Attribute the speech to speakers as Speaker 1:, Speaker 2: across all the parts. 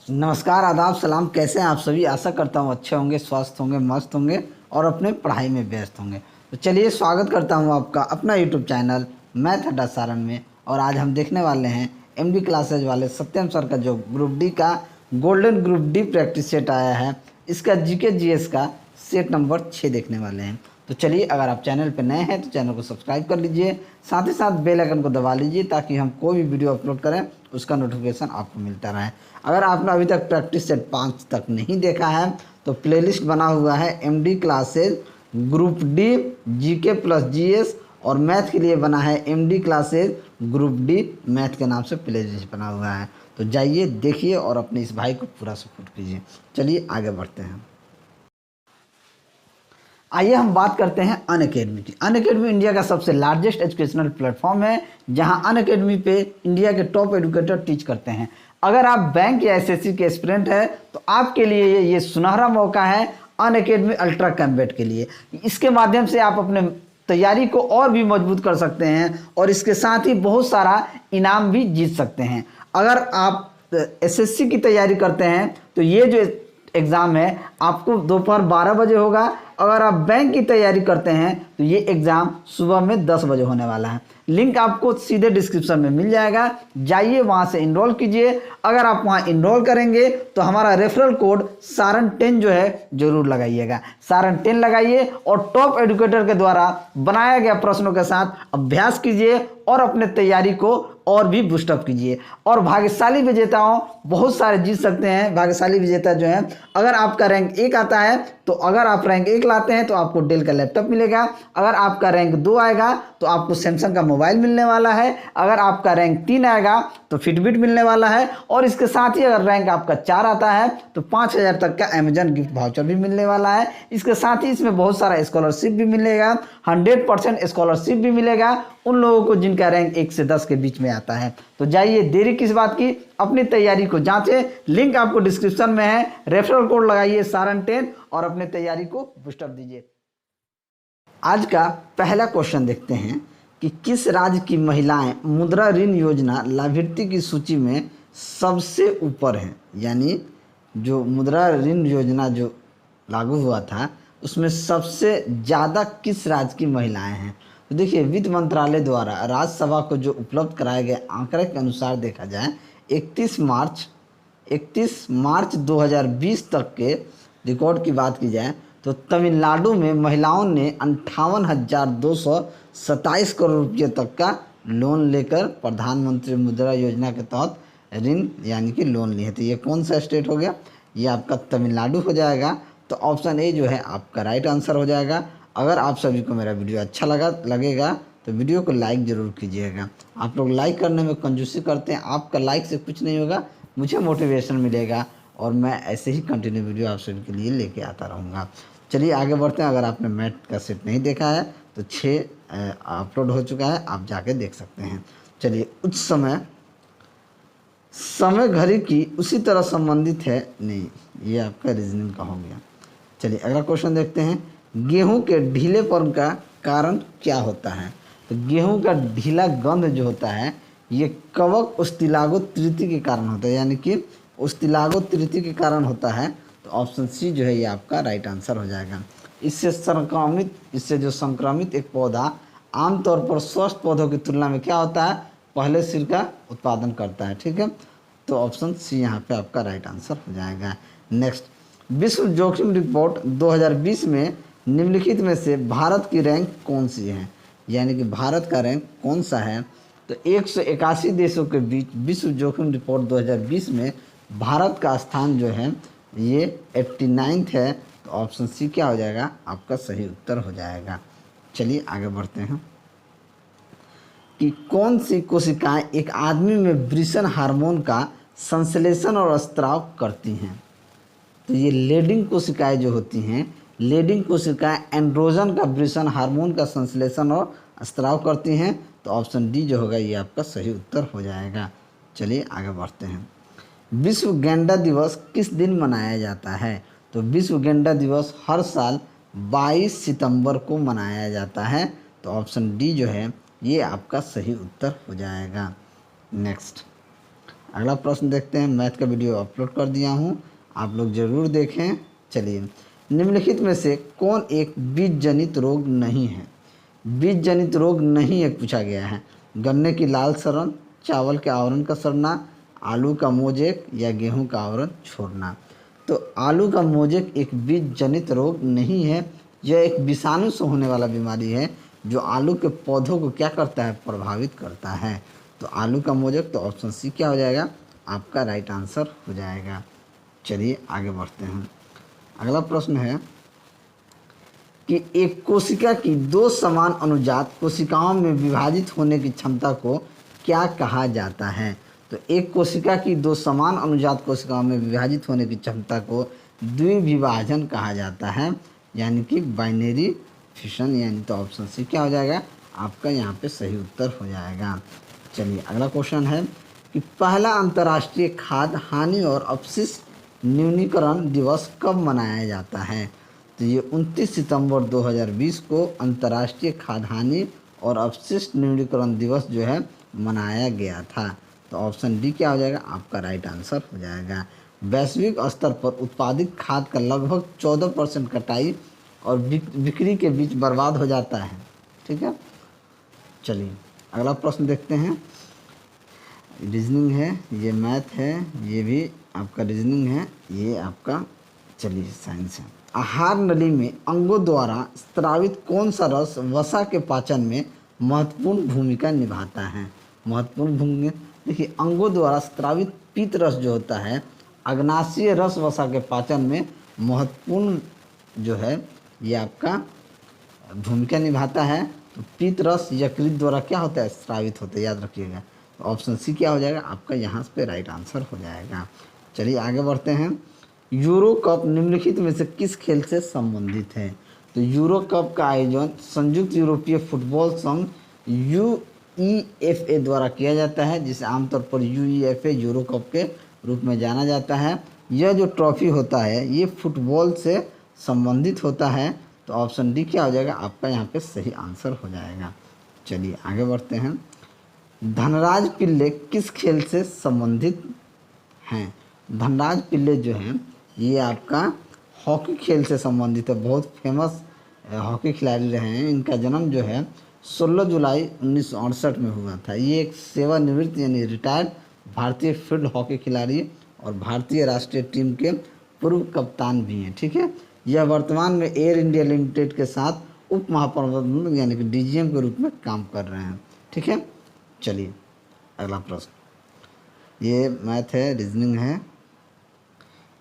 Speaker 1: नमस्कार, आदाब, सलाम। कैसे हैं आप सभी? आशा करता हूँ अच्छे होंगे, स्वस्थ होंगे, मस्त होंगे और अपने पढ़ाई में व्यस्त होंगे। तो चलिए स्वागत करता हूँ आपका अपना यूट्यूब चैनल मैथ अड्डा सारण में। और आज हम देखने वाले हैं एमडी क्लासेज वाले सत्यम सर का जो ग्रुप डी का golden group D practice set आया है, इसका जीके जीएस का सेट नंबर 6 देखने वाले हैं। तो चलिए, अगर आप चैनल पर नए हैं तो चैनल को सब्सक्राइब कर लीजिए, साथ ही साथ बेल आइकन को दबा लीजिए ताकि हम कोई भी वीडियो अपलोड करें उसका नोटिफिकेशन आपको मिलता रहे। अगर आपने अभी तक प्रैक्टिस सेट 5 तक नहीं देखा है तो प्लेलिस्ट बना हुआ है MD classes group D GK plus GS, और मैथ के लिए बना है MD classes group D math के नाम से प्लेलिस्ट बना हुआ है। तो जाइए देखिए और अपने इस भाई को पूरा सपोर्ट कीजिए। चलिए आगे बढ़ते हैं। आइए हम बात करते हैं अनअकैडमी की। अनअकैडमी इंडिया का सबसे लार्जेस्ट एजुकेशनल प्लेटफॉर्म है, जहां अनअकैडमी पे इंडिया के टॉप एजुकेटर टीच करते हैं। अगर आप बैंक या एसएससी के एस्पिरेंट हैं तो आपके लिए ये सुनहरा मौका है अनअकैडमी अल्ट्रा कैम्बेट के लिए। इसके माध्यम से आप अपने तैयारी को और भी मजबूत कर सकते हैं और इसके साथ ही बहुत सारा इनाम भी जीत सकते हैं। अगर आप एसएससी की तैयारी करते हैं तो ये जो एग्ज़ाम है आपको दोपहर 12 बजे होगा। अगर आप बैंक की तैयारी करते हैं तो ये एग्ज़ाम सुबह में 10 बजे होने वाला है। लिंक आपको सीधे डिस्क्रिप्शन में मिल जाएगा, जाइए वहाँ से इनरोल कीजिए। अगर आप वहाँ इनरोल करेंगे तो हमारा रेफरल कोड सारण 10 जो है ज़रूर लगाइएगा। सारण 10 लगाइए और टॉप एजुकेटर के द्वारा बनाया गया प्रश्नों के साथ अभ्यास कीजिए और अपने तैयारी को और भी बूस्टअप कीजिए। और भाग्यशाली विजेताओं बहुत सारे जीत सकते हैं। भाग्यशाली विजेता जो हैं, अगर आपका रैंक 1 आता है तो अगर आप रैंक 1 लाते हैं तो आपको डेल का लैपटॉप मिलेगा। अगर आपका रैंक 2 आएगा तो आपको सैमसंग का मोबाइल मिलने वाला है। अगर आपका रैंक 3 आएगा तो फिटबिट मिलने वाला है। और इसके साथ ही अगर रैंक आपका 4 आता है तो 5,000 तक का अमेजन गिफ्ट वाउचर भी मिलने वाला है। इसके साथ ही इसमें बहुत सारा स्कॉलरशिप भी मिलेगा, 100% स्कॉलरशिप भी मिलेगा उन लोगों को जिनका रैंक 1 से 10 के बीच में आता है। तो जाइए, देरी किस बात की, अपनी तैयारी को जांचें। लिंक आपको डिस्क्रिप्शन में है, रेफरल कोड लगाइए सारण 10 और अपने तैयारी को बूस्टअप दीजिए। आज का पहला क्वेश्चन देखते हैं कि किस राज्य की महिलाएं मुद्रा ऋण योजना लाभार्थी की सूची में सबसे ऊपर हैं। यानी जो मुद्रा ऋण योजना जो लागू हुआ था उसमें सबसे ज़्यादा किस राज्य की महिलाएं हैं। तो देखिए, वित्त मंत्रालय द्वारा राज्यसभा को जो उपलब्ध कराए गए आंकड़े के अनुसार देखा जाए 31 मार्च 2020 तक के रिकॉर्ड की बात की जाए तो तमिलनाडु में महिलाओं ने 58,227 करोड़ रुपये तक का लोन लेकर प्रधानमंत्री मुद्रा योजना के तहत ऋण यानी कि लोन लिए। तो ये कौन सा स्टेट हो गया? ये आपका तमिलनाडु हो जाएगा। तो ऑप्शन ए जो है आपका राइट आंसर हो जाएगा। अगर आप सभी को मेरा वीडियो अच्छा लगेगा तो वीडियो को लाइक ज़रूर कीजिएगा। आप लोग लाइक करने में कंजूसी करते हैं, आपका लाइक से कुछ नहीं होगा, मुझे मोटिवेशन मिलेगा और मैं ऐसे ही कंटिन्यू वीडियो आप सभी के लिए लेके आता रहूँगा। चलिए आगे बढ़ते हैं। अगर आपने मैथ का सेट नहीं देखा है तो 6 अपलोड हो चुका है, आप जाके देख सकते हैं। चलिए, उच्च समय घड़ी की उसी तरह संबंधित है नहीं, ये आपका रीजनिंग का हो गया। चलिए अगला क्वेश्चन देखते हैं। गेहूं के ढीलेपन का कारण क्या होता है? तो गेहूं का ढीला गंध जो होता है ये कवक उस्तिलागो तृतीय के कारण होता है, यानी कि उस्तिलागो तृतीय के कारण होता है। तो ऑप्शन सी जो है ये आपका राइट आंसर हो जाएगा। इससे जो संक्रमित एक पौधा आमतौर पर स्वस्थ पौधों की तुलना में क्या होता है, पहले सिर का उत्पादन करता है। ठीक है, तो ऑप्शन सी यहाँ पे आपका राइट आंसर हो जाएगा। नेक्स्ट, विश्व जोखिम रिपोर्ट 2020 में निम्नलिखित में से भारत की रैंक कौन सी है? यानी कि भारत का रैंक कौन सा है? तो 181 देशों के बीच विश्व जोखिम रिपोर्ट 2020 में भारत का स्थान जो है ये 89 है। तो ऑप्शन सी क्या हो जाएगा? आपका सही उत्तर हो जाएगा। चलिए आगे बढ़ते हैं कि कौन सी कोशिकाएं एक आदमी में वृषण हार्मोन का संश्लेषण और स्त्राव करती हैं। तो ये लेडिंग कोशिकाएं जो होती हैं, लेडिंग कोशिकाएं एंड्रोजन का वृषण हार्मोन का संश्लेषण और स्त्राव करती हैं। तो ऑप्शन डी जो होगा ये आपका सही उत्तर हो जाएगा। चलिए आगे बढ़ते हैं। विश्व गैंडा दिवस किस दिन मनाया जाता है? तो विश्व गैंडा दिवस हर साल 22 सितंबर को मनाया जाता है। तो ऑप्शन डी जो है ये आपका सही उत्तर हो जाएगा। नेक्स्ट, अगला प्रश्न देखते हैं। मैथ का वीडियो अपलोड कर दिया हूँ, आप लोग ज़रूर देखें। चलिए, निम्नलिखित में से कौन एक बीज जनित रोग नहीं है? बीज जनित रोग नहीं एक पूछा गया है। गन्ने की लाल सड़न, चावल के आवरण का सड़ना, आलू का मोजेक या गेहूं का आवरण छोड़ना। तो आलू का मोजेक एक बीज जनित रोग नहीं है, यह एक विषाणु से होने वाला बीमारी है जो आलू के पौधों को क्या करता है? प्रभावित करता है। तो आलू का मोजेक, तो ऑप्शन सी क्या हो जाएगा? आपका राइट आंसर हो जाएगा। चलिए आगे बढ़ते हैं। अगला प्रश्न है कि एक कोशिका की दो समान अनुजात कोशिकाओं में विभाजित होने की क्षमता को क्या कहा जाता है? तो एक कोशिका की दो समान अनुजात कोशिकाओं में विभाजित होने की क्षमता को द्विविभाजन कहा जाता है, यानी कि बाइनरी फिशन। यानी तो ऑप्शन सी क्या हो जाएगा? आपका यहाँ पे सही उत्तर हो जाएगा। चलिए अगला क्वेश्चन है कि पहला अंतर्राष्ट्रीय खाद्य हानि और अपशिष्ट न्यूनीकरण दिवस कब मनाया जाता है? तो ये 29 सितंबर 2020 को अंतर्राष्ट्रीय खाद्य हानि और अपशिष्ट न्यूनीकरण दिवस जो है मनाया गया था। तो ऑप्शन डी क्या हो जाएगा? आपका राइट आंसर हो जाएगा। वैश्विक स्तर पर उत्पादित खाद्य का लगभग 14% कटाई और बिक्री के बीच बर्बाद हो जाता है। ठीक है, चलिए अगला प्रश्न देखते हैं। रीजनिंग है, ये मैथ है, ये भी आपका रीजनिंग है, ये आपका चलिए साइंस है। आहार नली में अंगों द्वारा स्रावित कौन सा रस वसा के पाचन में महत्वपूर्ण भूमिका निभाता है? महत्वपूर्ण भूमिका, देखिए अंगों द्वारा स्रावित पीत रस जो होता है, अग्नाशय रस वसा के पाचन में महत्वपूर्ण जो है ये आपका भूमिका निभाता है। तो पीत रस यकृत द्वारा क्या होता है? स्रावित होता है, याद रखिएगा। तो ऑप्शन सी क्या हो जाएगा? आपका यहाँ पे राइट आंसर हो जाएगा। चलिए आगे बढ़ते हैं। यूरो कप निम्नलिखित में से किस खेल से संबंधित है? तो यूरो कप का आयोजन संयुक्त यूरोपीय फुटबॉल संघ UEFA द्वारा किया जाता है, जिसे आमतौर पर UEFA यूरो कप के रूप में जाना जाता है। यह जो ट्रॉफी होता है ये फुटबॉल से संबंधित होता है। तो ऑप्शन डी क्या हो जाएगा? आपका यहाँ पे सही आंसर हो जाएगा। चलिए आगे बढ़ते हैं। धनराज पिल्ले किस खेल से संबंधित हैं? धनराज पिल्ले जो हैं ये आपका हॉकी खेल से संबंधित है। बहुत फेमस हॉकी खिलाड़ी रहे हैं। इनका जन्म जो है 16 जुलाई 1968 में हुआ था। ये एक सेवानिवृत्त यानी रिटायर्ड भारतीय फील्ड हॉकी खिलाड़ी और भारतीय राष्ट्रीय टीम के पूर्व कप्तान भी हैं। ठीक है, यह वर्तमान में एयर इंडिया लिमिटेड के साथ उप महाप्रबंधक यानी कि DGM के रूप में काम कर रहे हैं। ठीक है, चलिए अगला प्रश्न, ये मैथ है, रीजनिंग है।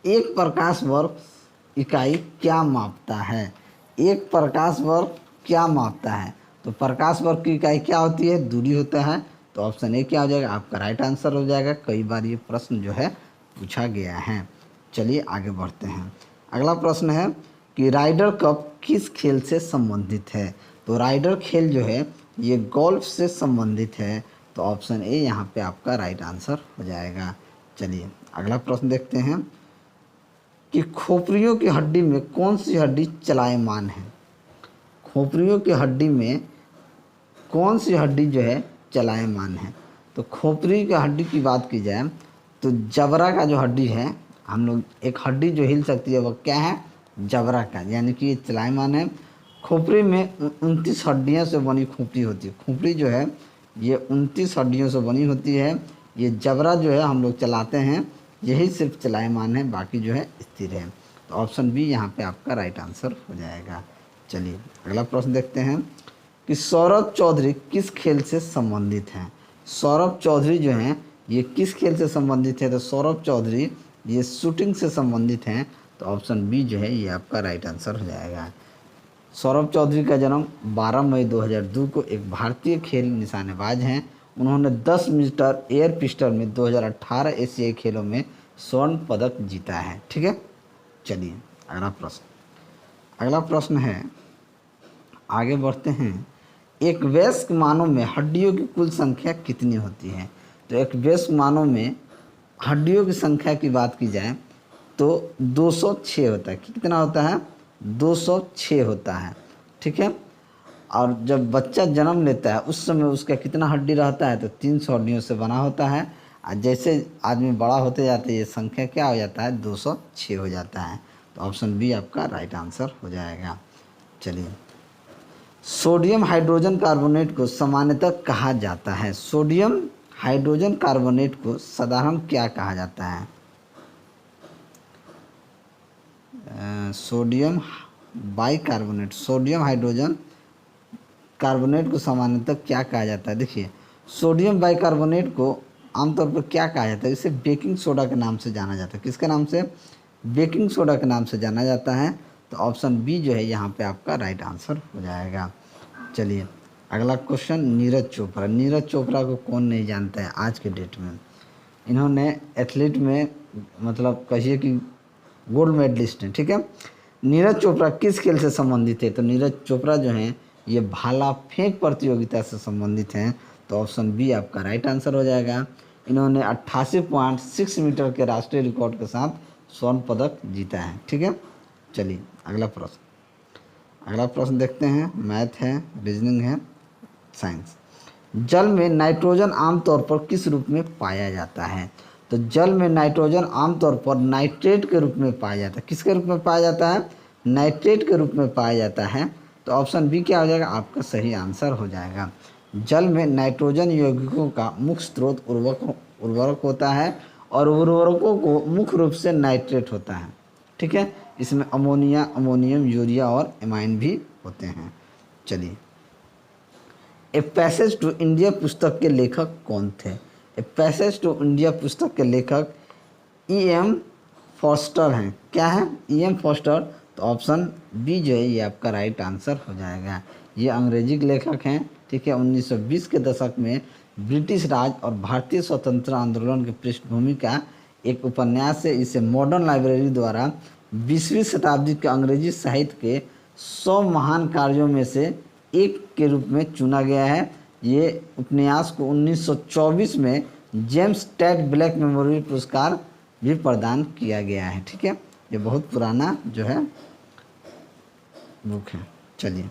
Speaker 1: एक प्रकाश वर्ष इकाई क्या मापता है? एक प्रकाश वर्ष क्या मापता है? तो प्रकाश वर्ष की इकाई क्या होती है? दूरी होता है। तो ऑप्शन ए क्या हो जाएगा? आपका राइट आंसर हो जाएगा। कई बार ये प्रश्न जो है पूछा गया है। चलिए आगे बढ़ते हैं। अगला प्रश्न है कि राइडर कप किस खेल से संबंधित है? तो राइडर खेल जो है ये गोल्फ से संबंधित है। तो ऑप्शन ए यहाँ पे आपका राइट आंसर हो जाएगा। चलिए अगला प्रश्न देखते हैं कि खोपड़ियों की हड्डी में कौन सी हड्डी चलायमान है? खोपड़ियों की हड्डी में कौन सी हड्डी जो है चलायमान है? तो खोपड़ी की हड्डी की बात की जाए तो जबड़ा का जो हड्डी है, हम लोग एक हड्डी जो हिल सकती है वह क्या है? जबड़ा का, यानी कि ये चलायमान है। खोपड़ी में 29 हड्डियों से बनी खोपड़ी होती है। खोपड़ी जो है ये 29 हड्डियों से बनी होती है। ये जबड़ा जो है हम लोग चलाते हैं, यही सिर्फ चलायमान है, बाकी जो है स्थिर है। तो ऑप्शन बी यहाँ पे आपका राइट आंसर हो जाएगा। चलिए अगला प्रश्न देखते हैं कि सौरभ चौधरी किस खेल से संबंधित हैं? सौरभ चौधरी जो हैं ये किस खेल से संबंधित है? तो सौरभ चौधरी ये शूटिंग से संबंधित हैं। तो ऑप्शन बी जो है ये आपका राइट आंसर हो जाएगा। सौरभ चौधरी का जन्म 12 मई 2002 को एक भारतीय खेल निशानेबाज हैं। उन्होंने 10 मीटर एयर पिस्टल में 2018 एशियाई खेलों में स्वर्ण पदक जीता है। ठीक है, चलिए अगला प्रश्न है, आगे बढ़ते हैं। एक वयस्क मानव में हड्डियों की कुल संख्या कितनी होती है? तो एक वयस्क मानव में हड्डियों की संख्या की बात की जाए तो 206 होता है। कितना होता है? 206 होता है। ठीक है, और जब बच्चा जन्म लेता है उस समय उसका कितना हड्डी रहता है? तो 300 हड्डियों से बना होता है। और जैसे आदमी बड़ा होते जाते ये संख्या क्या हो जाता है, 206 हो जाता है। तो ऑप्शन बी आपका राइट आंसर हो जाएगा। चलिए, सोडियम हाइड्रोजन कार्बोनेट को सामान्यतः कहा जाता है? सोडियम हाइड्रोजन कार्बोनेट को साधारण क्या कहा जाता है? Sodium bicarbonate, sodium hydrogen carbonate को सामान्यतः क्या कहा जाता है? देखिए, सोडियम बाइकार्बोनेट को आमतौर पर क्या कहा जाता है? इसे बेकिंग सोडा के नाम से जाना जाता है। किसके नाम से? बेकिंग सोडा के नाम से जाना जाता है। तो ऑप्शन बी जो है यहाँ पे आपका राइट आंसर हो जाएगा। चलिए, अगला क्वेश्चन, नीरज चोपड़ा। नीरज चोपड़ा को कौन नहीं जानता है आज के डेट में? इन्होंने एथलीट में मतलब कहिए कि गोल्ड मेडलिस्ट हैं, ठीक है। नीरज चोपड़ा किस खेल से संबंधित है? तो नीरज चोपड़ा जो हैं ये भाला फेंक प्रतियोगिता से संबंधित हैं। तो ऑप्शन बी आपका राइट आंसर हो जाएगा। इन्होंने 88.6 मीटर के राष्ट्रीय रिकॉर्ड के साथ स्वर्ण पदक जीता है, ठीक है। चलिए, अगला प्रश्न देखते हैं। मैथ है, रीजनिंग है, साइंस। जल में नाइट्रोजन आमतौर पर किस रूप में पाया जाता है? तो जल में नाइट्रोजन आमतौर पर नाइट्रेट के रूप में पाया जाता है। किसके रूप में पाया जाता है? नाइट्रेट के रूप में पाया जाता है। तो ऑप्शन बी क्या हो जाएगा? आपका सही आंसर हो जाएगा। जल में नाइट्रोजन यौगिकों का मुख्य स्रोत उर्वरक होता है और उर्वरकों को मुख्य रूप से नाइट्रेट होता है, ठीक है। इसमें अमोनिया, अमोनियम, यूरिया और एमाइन भी होते हैं। चलिए, ए पैसेज टू इंडिया पुस्तक के लेखक कौन थे? ए पैसेज टू इंडिया पुस्तक के लेखक E.M. फॉस्टर हैं। क्या है? E.M. फॉस्टर। तो ऑप्शन बी जो है ये आपका राइट आंसर हो जाएगा। ये अंग्रेजी के लेखक हैं, ठीक है। 1920 के दशक में ब्रिटिश राज और भारतीय स्वतंत्रता आंदोलन की पृष्ठभूमि का एक उपन्यास है। इसे मॉडर्न लाइब्रेरी द्वारा 20वीं शताब्दी के अंग्रेजी साहित्य के 100 महान कार्यों में से एक के रूप में चुना गया है। ये उपन्यास को 1924 में जेम्स टैड ब्लैक मेमोरियल पुरस्कार भी प्रदान किया गया है, ठीक है। ये बहुत पुराना जो है बुक है। चलिए,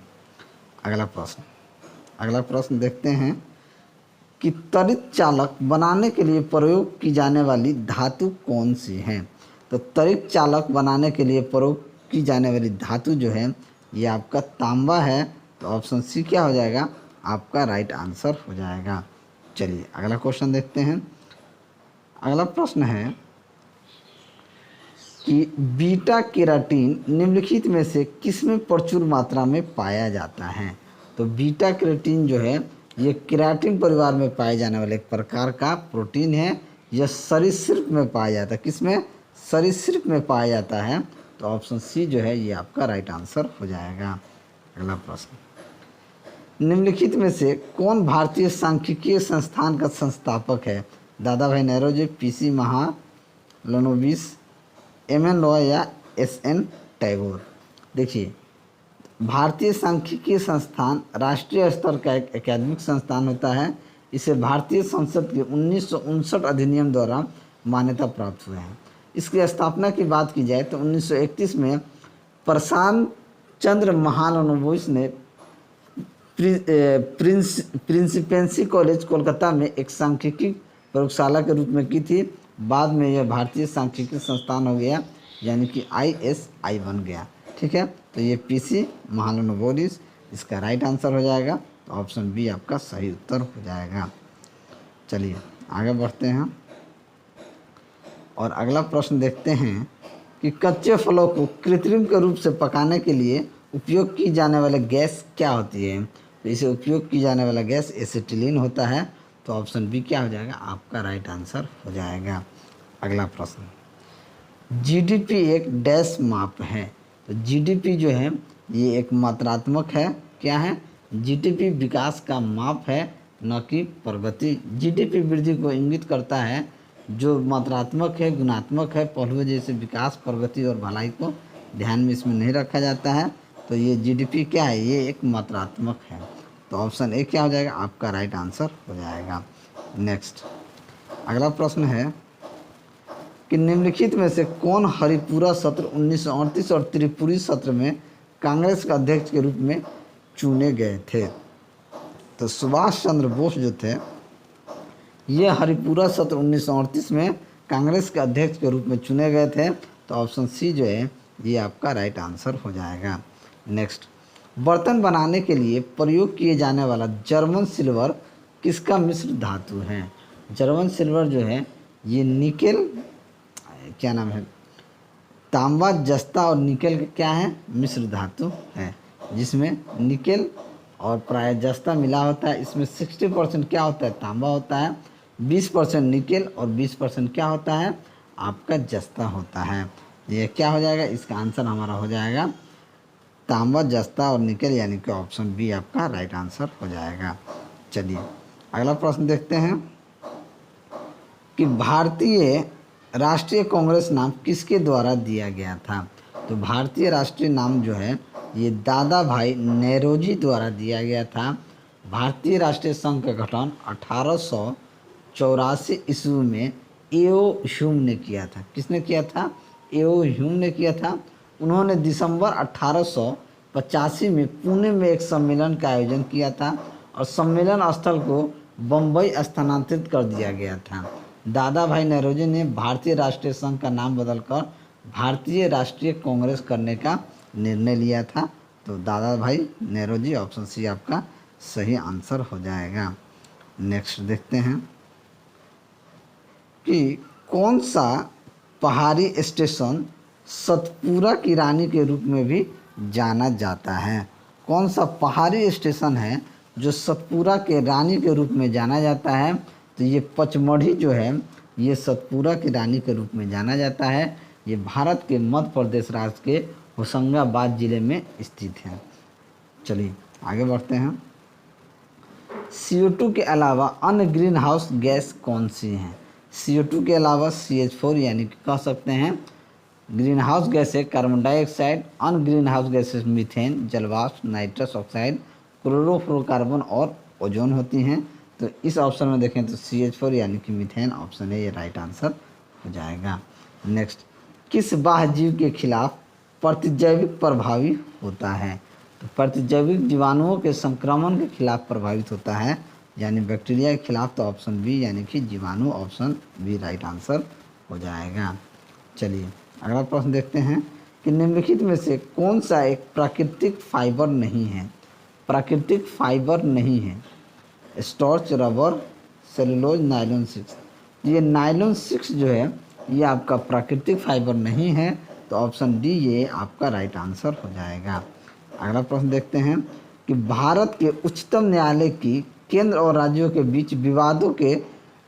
Speaker 1: अगला प्रश्न देखते हैं कि त्वरित चालक बनाने के लिए प्रयोग की जाने वाली धातु कौन सी है? तो त्वरित चालक बनाने के लिए प्रयोग की जाने वाली धातु जो है ये आपका तांबा है। तो ऑप्शन सी क्या हो जाएगा? आपका राइट आंसर हो जाएगा। चलिए, अगला क्वेश्चन देखते हैं। अगला प्रश्न है कि बीटा केराटिन निम्नलिखित में से किसमें प्रचुर मात्रा में पाया जाता है? तो बीटा केराटिन जो है ये केराटिन परिवार में पाए जाने वाले एक प्रकार का प्रोटीन है। यह सरीसृप में पाया जाता है। किसमें? सरीसृप में पाया जाता है। तो ऑप्शन सी जो है ये आपका राइट आंसर हो जाएगा। अगला प्रश्न, निम्नलिखित में से कौन भारतीय सांख्यिकीय संस्थान का संस्थापक है? दादा भाई नौरोजी, पीसी महालनोबिस, एम.एन. रॉय या एस.एन. टैगोर? देखिए, भारतीय सांख्यिकीय संस्थान राष्ट्रीय स्तर का एक एकेडमिक संस्थान होता है। इसे भारतीय संसद के 1959 अधिनियम द्वारा मान्यता प्राप्त हुए हैं। इसकी स्थापना की बात की जाए तो 1931 में प्रशांत चंद्र महालनोबिस ने प्रिंसिपेंसी कॉलेज कोलकाता में एक सांख्यिकी प्रयोगशाला के रूप में की थी। बाद में यह भारतीय सांख्यिकी संस्थान हो गया, यानी कि ISI बन गया, ठीक है। तो ये पीसी महालनोबिस इसका राइट आंसर हो जाएगा। तो ऑप्शन बी आपका सही उत्तर हो जाएगा। चलिए, आगे बढ़ते हैं और अगला प्रश्न देखते हैं कि कच्चे फलों को कृत्रिम के रूप से पकाने के लिए उपयोग की जाने वाली गैस क्या होती है? तो इसे उपयोग की जाने वाला गैस एसिटिलीन होता है। तो ऑप्शन बी क्या हो जाएगा? आपका राइट आंसर हो जाएगा। अगला प्रश्न, GDP एक डैश माप है। तो GDP जो है ये एक मात्रात्मक है। क्या है? GDP विकास का माप है, न कि प्रगति। GDP वृद्धि को इंगित करता है। जो मात्रात्मक है, गुणात्मक है, पहलुओं जैसे विकास, प्रगति और भलाई को ध्यान में इसमें नहीं रखा जाता है। तो ये GDP क्या है? ये एक मात्रात्मक है। तो ऑप्शन ए क्या हो जाएगा? आपका राइट आंसर हो जाएगा। नेक्स्ट, अगला प्रश्न है कि निम्नलिखित में से कौन हरिपुरा सत्र 1938 और त्रिपुरी सत्र में कांग्रेस का अध्यक्ष के रूप में चुने गए थे? तो सुभाष चंद्र बोस जो थे ये हरिपुरा सत्र 1938 में कांग्रेस के अध्यक्ष के रूप में चुने गए थे। तो ऑप्शन सी जो है ये आपका राइट आंसर हो जाएगा। नेक्स्ट, बर्तन बनाने के लिए प्रयोग किए जाने वाला जर्मन सिल्वर किसका मिश्र धातु है? जर्मन सिल्वर जो है ये निकेल, क्या नाम है, तांबा, जस्ता और निकेल का क्या है, मिश्र धातु है, जिसमें निकेल और प्राय जस्ता मिला होता है। इसमें 60% क्या होता है, तांबा होता है, 20% निकेल और 20% क्या होता है, आपका जस्ता होता है। ये क्या हो जाएगा, इसका आंसर हमारा हो जाएगा तांबा, जस्ता और निकेल, यानी कि ऑप्शन बी आपका राइट आंसर हो जाएगा। चलिए अगला प्रश्न देखते हैं कि भारतीय राष्ट्रीय कांग्रेस नाम किसके द्वारा दिया गया था? तो भारतीय राष्ट्रीय नाम जो है ये दादा भाई नेरोजी द्वारा दिया गया था। भारतीय राष्ट्रीय संघ का गठन 1884 ईस्वी में एओ ह्यूम ने किया था। किसने किया था? एओ ह्यूम ने किया था। उन्होंने दिसंबर 1885 में पुणे में एक सम्मेलन का आयोजन किया था और सम्मेलन स्थल को बम्बई स्थानांतरित कर दिया गया था। दादा भाई नेरोजी ने भारतीय राष्ट्रीय संघ का नाम बदलकर भारतीय राष्ट्रीय कांग्रेस करने का निर्णय लिया था। तो दादा भाई नेरोजी, ऑप्शन सी आपका सही आंसर हो जाएगा। नेक्स्ट देखते हैं कि कौन सा पहाड़ी स्टेशन सतपुरा की रानी के रूप में भी जाना जाता है? कौन सा पहाड़ी स्टेशन है जो सतपुरा के रानी के रूप में जाना जाता है? तो ये पचमढ़ी जो है ये सतपुरा की रानी के रूप में जाना जाता है। ये भारत के मध्य प्रदेश राज्य के होशंगाबाद जिले में स्थित है। चलिए आगे बढ़ते हैं। CO2 के अलावा अन्य ग्रीन हाउस गैस कौन सी हैं? CO2 के अलावा CH4 यानी कि कह सकते हैं ग्रीन हाउस गैस है कार्बन डाइऑक्साइड, अन्य ग्रीन हाउस गैसेस मीथेन, जलवाष्प, नाइट्रस ऑक्साइड, क्लोरोफ्लोरोकार्बन और ओजोन होती हैं। तो इस ऑप्शन में देखें तो CH4 यानी कि मीथेन ऑप्शन है ये राइट आंसर हो जाएगा। नेक्स्ट, किस बाह्य जीव के खिलाफ प्रतिजैविक प्रभावी होता है? तो प्रतिजैविक जीवाणुओं के संक्रमण के खिलाफ प्रभावित होता है, यानी बैक्टीरिया के खिलाफ। तो ऑप्शन बी यानी कि जीवाणु, ऑप्शन बी राइट आंसर हो जाएगा। चलिए अगला प्रश्न देखते हैं कि निम्नलिखित में से कौन सा एक प्राकृतिक फाइबर नहीं है? प्राकृतिक फाइबर नहीं है, स्टार्च, रबर, सेलुलोज, नायलॉन 6। ये नायलॉन 6 जो है ये आपका प्राकृतिक फाइबर नहीं है। तो ऑप्शन डी ये आपका राइट आंसर हो जाएगा। अगला प्रश्न देखते हैं कि भारत के उच्चतम न्यायालय की केंद्र और राज्यों के बीच विवादों के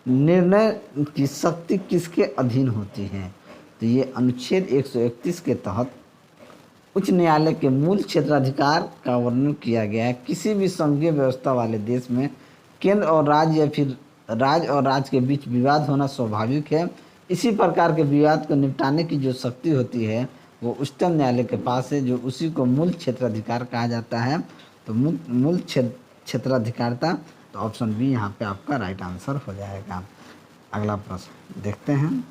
Speaker 1: निर्णय की शक्ति किसके अधीन होती है? तो ये अनुच्छेद 131 के तहत उच्च न्यायालय के मूल क्षेत्राधिकार का वर्णन किया गया है। किसी भी संघीय व्यवस्था वाले देश में केंद्र और राज्य या फिर राज्य और राज्य के बीच विवाद होना स्वाभाविक है। इसी प्रकार के विवाद को निपटाने की जो शक्ति होती है वो उच्चतम न्यायालय के पास है, जो उसी को मूल क्षेत्राधिकार कहा जाता है। तो मूल क्षेत्राधिकारता, तो ऑप्शन बी यहाँ पे आपका राइट आंसर हो जाएगा। अगला प्रश्न देखते हैं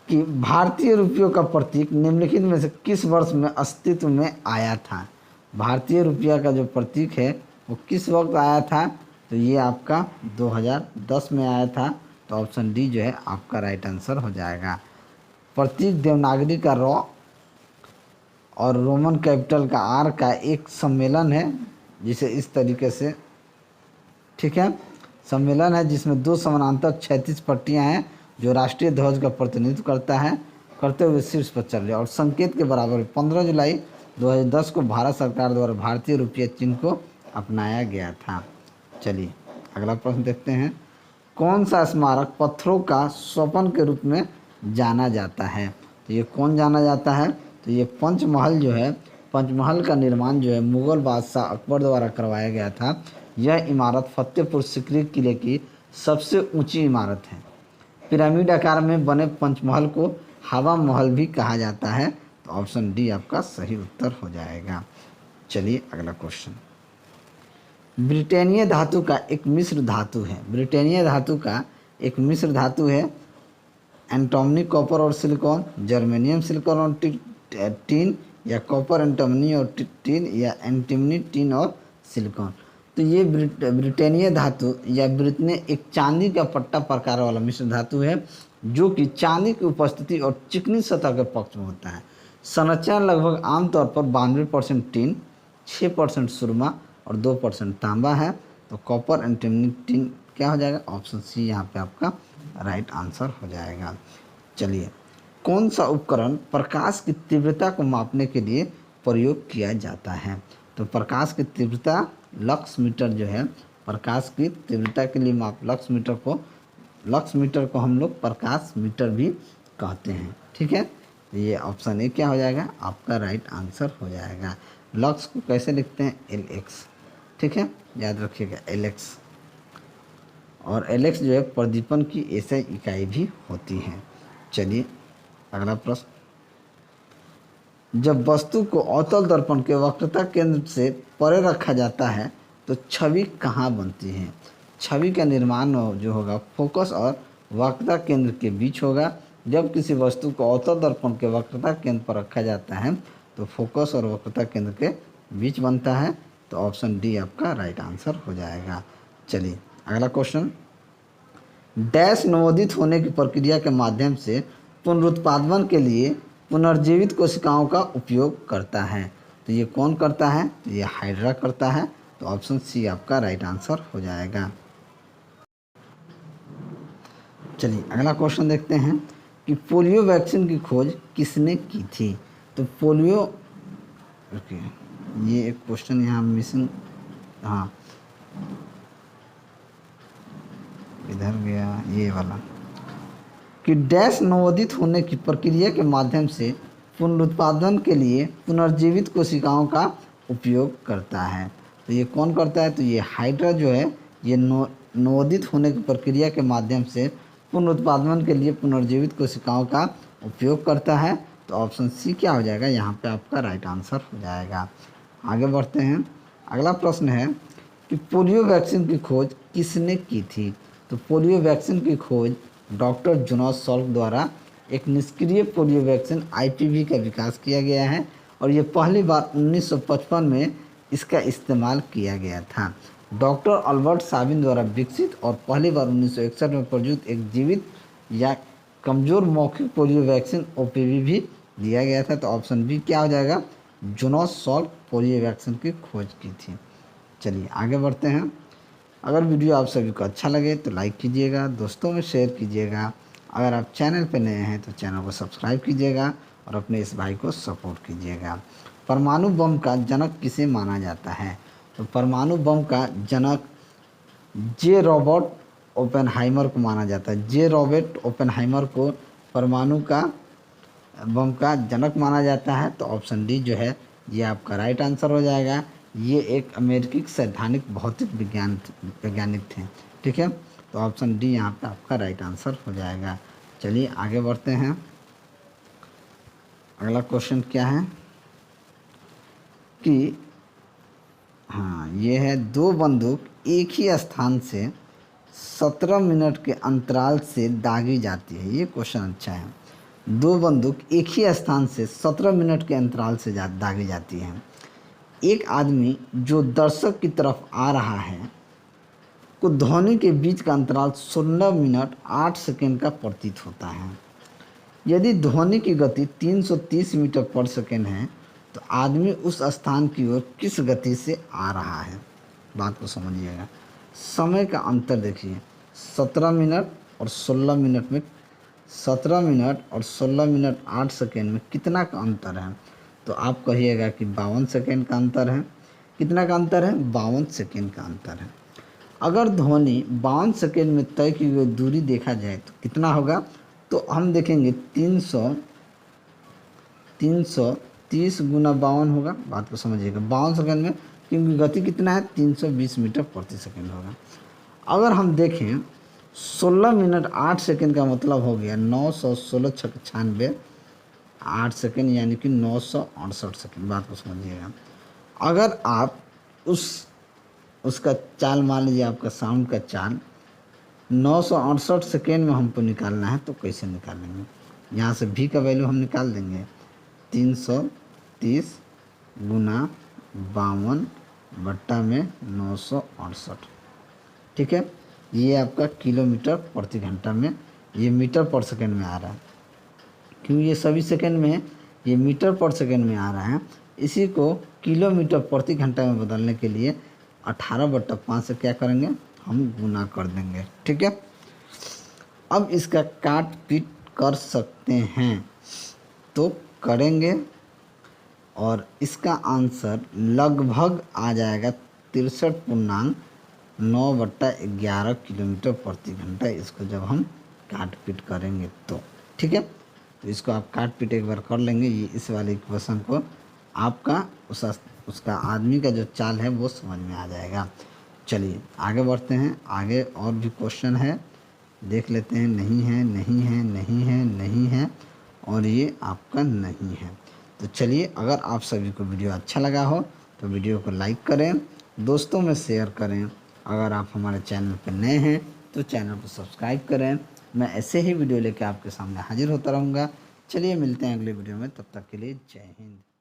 Speaker 1: कि भारतीय रुपयों का प्रतीक निम्नलिखित में से किस वर्ष में अस्तित्व में आया था? भारतीय रुपया का जो प्रतीक है वो किस वक्त आया था? तो ये आपका 2010 में आया था। तो ऑप्शन डी जो है आपका राइट आंसर हो जाएगा। प्रतीक देवनागरी का रॉ और रोमन कैपिटल का आर का एक सम्मेलन है, जिसे इस तरीके से, ठीक है, सम्मेलन है जिसमें दो समानांतर क्षैतिज पट्टियां हैं जो राष्ट्रीय ध्वज का प्रतिनिधित्व करते हुए शीर्ष पर चल रहे हैं और संकेत के बराबर 15 जुलाई 2010 को भारत सरकार द्वारा भारतीय रुपये चिन्ह को अपनाया गया था। चलिए अगला प्रश्न देखते हैं। कौन सा स्मारक पत्थरों का स्वपन के रूप में जाना जाता है? तो ये कौन जाना जाता है? तो ये पंचमहल जो है, पंचमहल का निर्माण जो है मुग़ल बादशाह अकबर द्वारा करवाया गया था। यह इमारत फतेहपुर सीकरी किले की सबसे ऊंची इमारत है। पिरामिड आकार में बने पंचमहल को हवा महल भी कहा जाता है। तो ऑप्शन डी आपका सही उत्तर हो जाएगा। चलिए अगला क्वेश्चन। ब्रिटेनिया धातु का एक मिश्र धातु है। ब्रिटेनिया धातु का एक मिश्र धातु है एंटीमनी कॉपर और सिलिकॉन, जर्मेनियम सिलिकॉन और टीन, या कॉपर एंटीमनी और टीन, या एंटीमनी टीन और सिलिकॉन। तो ये ब्रिटेनिया धातु या ब्रिटने एक चांदी का पट्टा प्रकार वाला मिश्र धातु है जो कि चांदी की उपस्थिति और चिकनी सतह के पक्ष में होता है। संरचना लगभग आमतौर पर 92% टिन, 6% सुरमा और 2% तांबा है। तो कॉपर एंटीमनी टिन क्या हो जाएगा, ऑप्शन सी यहाँ पे आपका राइट आंसर हो जाएगा। चलिए, कौन सा उपकरण प्रकाश की तीव्रता को मापने के लिए प्रयोग किया जाता है। तो प्रकाश की तीव्रता लक्स मीटर जो है, प्रकाश की तीव्रता के लिए माप लक्स मीटर को हम लोग प्रकाश मीटर भी कहते हैं। ठीक है, तो ये ऑप्शन ए क्या हो जाएगा, आपका राइट आंसर हो जाएगा। लक्स को कैसे लिखते हैं, LX। ठीक है, याद रखिएगा LX। और LX जो है प्रदीपन की SI इकाई भी होती है। चलिए अगला प्रश्न, जब वस्तु को अवतल दर्पण के वक्रता केंद्र से परे रखा जाता है तो छवि कहाँ बनती है। छवि का निर्माण जो होगा फोकस और वक्रता केंद्र के बीच होगा। जब किसी वस्तु को अवतल दर्पण के वक्रता केंद्र पर रखा जाता है तो फोकस और वक्रता केंद्र के बीच बनता है। तो ऑप्शन डी आपका राइट आंसर हो जाएगा। चलिए अगला क्वेश्चन, डैश नवोदित होने की प्रक्रिया के माध्यम से पुनरुत्पादन के लिए पुनर्जीवित कोशिकाओं का उपयोग करता है। तो ये कौन करता है, तो ये हाइड्रा करता है। तो ऑप्शन सी आपका राइट आंसर हो जाएगा। चलिए अगला क्वेश्चन देखते हैं कि पोलियो वैक्सीन की खोज किसने की थी। तो पोलियो, ओके ये एक क्वेश्चन यहाँ मिसिंग, हाँ इधर गया ये वाला, कि डैश नवोदित होने की प्रक्रिया के माध्यम से पुनरुत्पादन के लिए पुनर्जीवित कोशिकाओं का उपयोग करता है। तो ये कौन करता है, तो ये हाइड्रा जो है ये नवोदित होने की प्रक्रिया के माध्यम से पुनरुत्पादन के लिए पुनर्जीवित कोशिकाओं का उपयोग करता है। तो ऑप्शन सी क्या हो जाएगा, यहाँ पे आपका राइट आंसर हो जाएगा। आगे बढ़ते हैं, अगला प्रश्न है कि पोलियो वैक्सीन की खोज किसने की थी। तो पोलियो वैक्सीन की खोज डॉक्टर जोनास सॉल्क द्वारा एक निष्क्रिय पोलियो वैक्सीन IPV का विकास किया गया है और ये पहली बार 1955 में इसका इस्तेमाल किया गया था। डॉक्टर अल्बर्ट साबिन द्वारा विकसित और पहली बार 1961 में प्रयुक्त एक जीवित या कमज़ोर मौखिक पोलियो वैक्सीन OPV भी दिया गया था। तो ऑप्शन बी क्या हो जाएगा, जोनास सॉल्क पोलियो वैक्सीन की खोज की थी। चलिए आगे बढ़ते हैं। अगर वीडियो आप सभी को अच्छा लगे तो लाइक कीजिएगा, दोस्तों में शेयर कीजिएगा। अगर आप चैनल पर नए हैं तो चैनल को सब्सक्राइब कीजिएगा और अपने इस भाई को सपोर्ट कीजिएगा। परमाणु बम का जनक किसे माना जाता है। तो परमाणु बम का जनक जे रॉबर्ट ओपेनहाइमर को माना जाता है। जे रॉबर्ट ओपेनहाइमर को परमाणु का बम का जनक माना जाता है। तो ऑप्शन डी जो है ये आपका राइट आंसर हो जाएगा। ये एक अमेरिकी सैद्धांतिक भौतिक वैज्ञानिक थे। ठीक है, तो ऑप्शन डी यहाँ पे आपका राइट आंसर हो जाएगा। चलिए आगे बढ़ते हैं। अगला क्वेश्चन क्या है कि हाँ ये है, दो बंदूक एक ही स्थान से 17 मिनट के अंतराल से दागी जाती है। ये क्वेश्चन अच्छा है। दो बंदूक एक ही स्थान से 17 मिनट के अंतराल से दागी जाती है। एक आदमी जो दर्शक की तरफ आ रहा है को ध्वनि के बीच का अंतराल 16 मिनट 8 सेकंड का प्रतीत होता है। यदि ध्वनि की गति 330 मीटर पर सेकंड है तो आदमी उस स्थान की ओर किस गति से आ रहा है। बात को समझिएगा। समय का अंतर देखिए, 17 मिनट और 16 मिनट में, 17 मिनट और 16 मिनट 8 सेकंड में कितना का अंतर है। तो आप कहिएगा कि 52 सेकंड का अंतर है। कितना का अंतर है, 52 सेकंड का अंतर है। अगर ध्वनि 52 सेकंड में तय की गई दूरी देखा जाए तो कितना होगा, तो हम देखेंगे 330 गुना 52 होगा। बात को समझिएगा, 52 सेकंड में, क्योंकि गति कितना है 320 मीटर प्रति सेकंड होगा। अगर हम देखें 16 मिनट 8 सेकंड का मतलब हो गया 916 96 8 सेकंड, यानी कि 968 सेकंड। बात को समझिएगा। अगर आप उसका चाल मान लीजिए, आपका साउंड का चाल 968 सेकेंड में हमको निकालना है तो कैसे निकालेंगे। यहाँ से भी का वैल्यू हम निकाल देंगे, 330 गुना 52 बट्टा में 968, ठीक है। ये आपका किलोमीटर प्रति घंटा में, ये मीटर पर सेकंड में आ रहा है, क्यों ये सभी सेकंड में है, ये मीटर पर सेकंड में आ रहा है। इसी को किलोमीटर प्रति घंटा में बदलने के लिए 18/5 से क्या करेंगे, हम गुना कर देंगे, ठीक है। अब इसका काट पीट कर सकते हैं तो करेंगे, और इसका आंसर लगभग आ जाएगा 63.9/11 किलोमीटर प्रति घंटा, इसको जब हम काट पीट करेंगे तो, ठीक है। तो इसको आप काट पीट एक बार कर लेंगे, ये इस वाले इक्वेशन को आपका उसका आदमी का जो चाल है वो समझ में आ जाएगा। चलिए आगे बढ़ते हैं, आगे और भी क्वेश्चन है, देख लेते हैं। नहीं है, नहीं है, नहीं है, नहीं है, और ये आपका नहीं है। तो चलिए, अगर आप सभी को वीडियो अच्छा लगा हो तो वीडियो को लाइक करें, दोस्तों में शेयर करें। अगर आप हमारे चैनल पर नए हैं तो चैनल को सब्सक्राइब करें। मैं ऐसे ही वीडियो लेकर आपके सामने हाजिर होता रहूँगा। चलिए मिलते हैं अगले वीडियो में, तब तक के लिए जय हिंद।